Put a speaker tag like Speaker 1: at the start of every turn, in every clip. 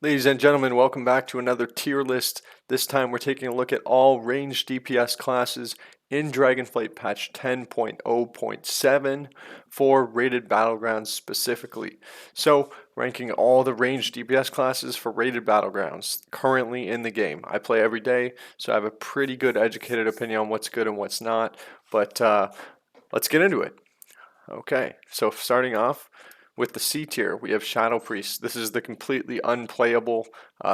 Speaker 1: Ladies and gentlemen, welcome back to another tier list. This time we're taking a look at all ranged DPS classes in Dragonflight patch 10.0.7 for rated battlegrounds specifically. So, ranking all the ranged DPS classes for rated battlegrounds currently in the game. I play every day, so I have a pretty good educated opinion on what's good and what's not, but let's get into it. Okay, so starting off with the C tier, we have Shadow Priest. This is the completely unplayable,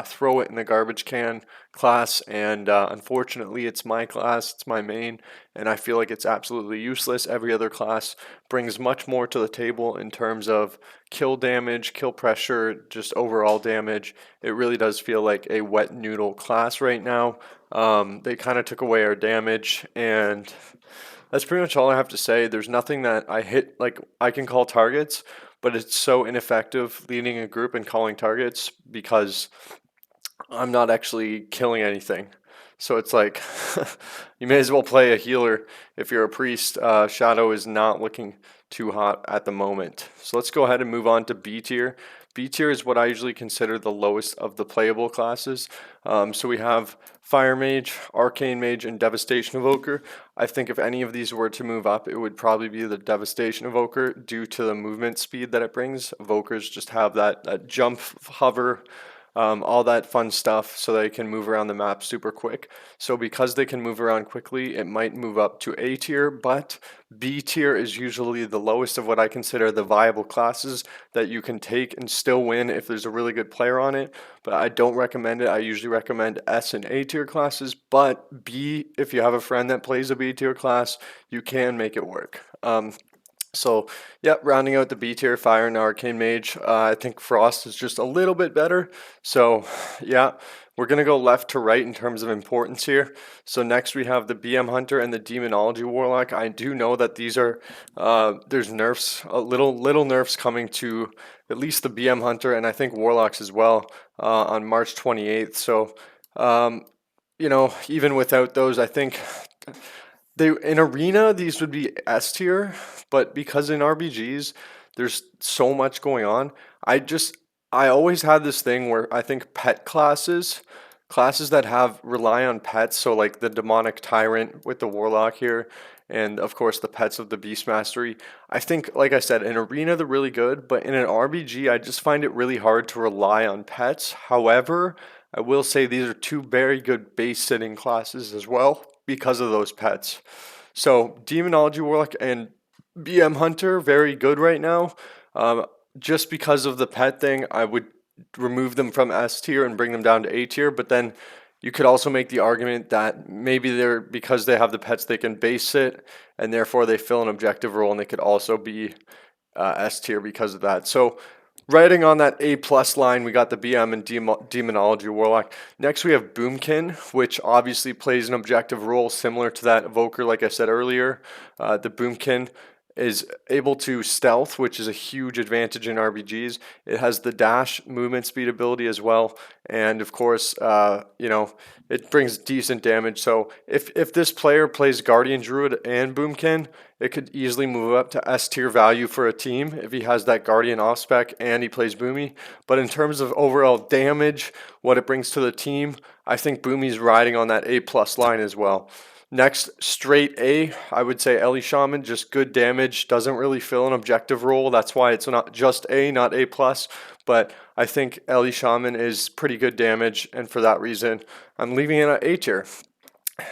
Speaker 1: throw it in the garbage can class, and unfortunately it's my class, it's my main, and I feel like it's absolutely useless. Every other class brings much more to the table in terms of kill damage, kill pressure, just overall damage. It really does feel like a wet noodle class right now. They kind of took away our damage, and that's pretty much all I have to say. There's nothing that I hit, like, I can call targets, but it's so ineffective leading a group and calling targets because I'm not actually killing anything. So it's like, you may as well play a healer if you're a priest. Shadow is not looking too hot at the moment. So let's go ahead and move on to B tier. B tier is what I usually consider the lowest of the playable classes. So we have Fire Mage, Arcane Mage, and Devastation Evoker. I think if any of these were to move up, it would probably be the Devastation Evoker due to the movement speed that it brings. Evokers just have that jump, hover, all that fun stuff so they can move around the map super quick. So because they can move around quickly, it might move up to A tier, but B tier is usually the lowest of what I consider the viable classes that you can take and still win if there's a really good player on it. But I don't recommend it. I usually recommend S and A tier classes, but B, if you have a friend that plays a B tier class, you can make it work. So, yeah, rounding out the B tier, Fire and Arcane Mage. I think Frost is just a little bit better. So, yeah, we're going to go left to right in terms of importance here. So, next we have the BM Hunter and the Demonology Warlock. I do know that these are, there's nerfs, little nerfs coming to at least the BM Hunter and I think Warlocks as well on March 28th. So, even without those, I think they in arena these would be S tier, but because in RBGs there's so much going on, I always had this thing where I think pet classes that have rely on pets, so like the demonic tyrant with the warlock here, and of course the pets of the beast mastery. I think, like I said, in arena they're really good, but in an RBG I just find it really hard to rely on pets. However, I will say these are two very good base sitting classes as well because of those pets. So Demonology Warlock and BM Hunter, very good right now. Um, just because of the pet thing, I would remove them from S tier and bring them down to A tier. But then you could also make the argument that maybe they're because they have the pets, they can base sit, and therefore they fill an objective role, and they could also be S tier because of that. So riding on that A plus line, we got the BM and Demonology Warlock. Next, we have Boomkin, which obviously plays an objective role similar to that Evoker, like I said earlier. The Boomkin is able to stealth, which is a huge advantage in RBGs. It has the dash movement speed ability as well, and of course, it brings decent damage. So if this player plays Guardian Druid and Boomkin, it could easily move up to S tier value for a team if he has that Guardian off spec and he plays Boomy. But in terms of overall damage, what it brings to the team, I think Boomy's riding on that A plus line as well. Next, straight A, I would say Ellie Shaman, just good damage, doesn't really fill an objective role. That's why it's not just A, not A plus. But I think Ellie Shaman is pretty good damage, and for that reason, I'm leaving it at A tier.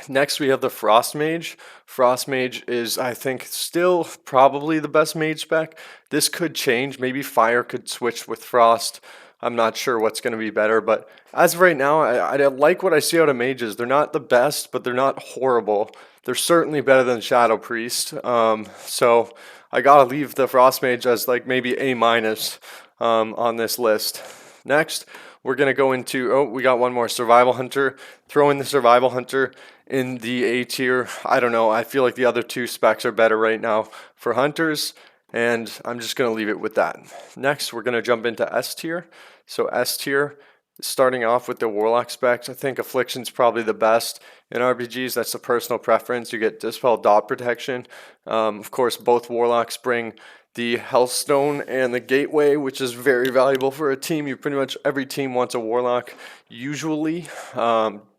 Speaker 1: Next, we have the Frost Mage. Frost Mage is, I think, still probably the best mage spec. This could change. Maybe Fire could switch with Frost. I'm not sure what's going to be better, but as of right now, I like what I see out of mages. They're not the best, but they're not horrible. They're certainly better than Shadow Priest. So I gotta leave the Frost Mage as like maybe A minus on this list. Next, we're gonna go into we got one more Survival Hunter. Throw in the Survival Hunter in the A tier. I don't know. I feel like the other two specs are better right now for hunters, and I'm just gonna leave it with that. Next, we're gonna jump into S tier. So S tier, starting off with the Warlock specs, I think Affliction's probably the best in RBGs. That's a personal preference. You get Dispel Dot Protection. Of course, both Warlocks bring the Healthstone and the Gateway, which is very valuable for a team. You pretty much every team wants a Warlock usually.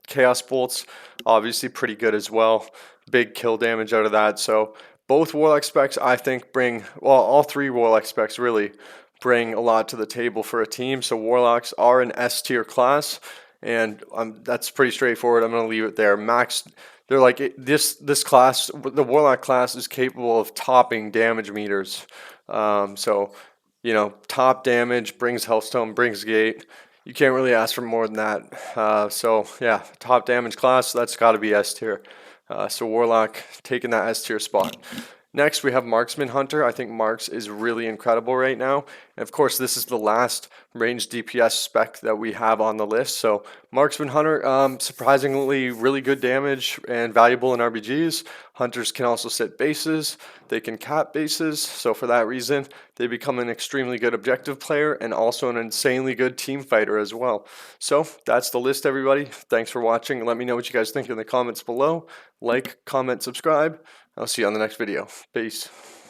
Speaker 1: Chaos Bolts, obviously pretty good as well. Big kill damage out of that. So both Warlock specs, I think, all three Warlock specs really bring a lot to the table for a team. So Warlocks are an S tier class, and that's pretty straightforward. I'm going to leave it there. They're like this class, the Warlock class is capable of topping damage meters. So, top damage, brings Healthstone, brings Gate. You can't really ask for more than that. So yeah, top damage class, that's got to be S tier. So Warlock taking that S tier spot. Next, we have Marksman Hunter. I think Marks is really incredible right now. And of course, this is the last range DPS spec that we have on the list. So Marksman Hunter, surprisingly really good damage and valuable in RBGs. Hunters can also sit bases. They can cap bases. So for that reason, they become an extremely good objective player and also an insanely good team fighter as well. So that's the list, everybody. Thanks for watching. Let me know what you guys think in the comments below. Like, comment, subscribe. I'll see you on the next video. Peace.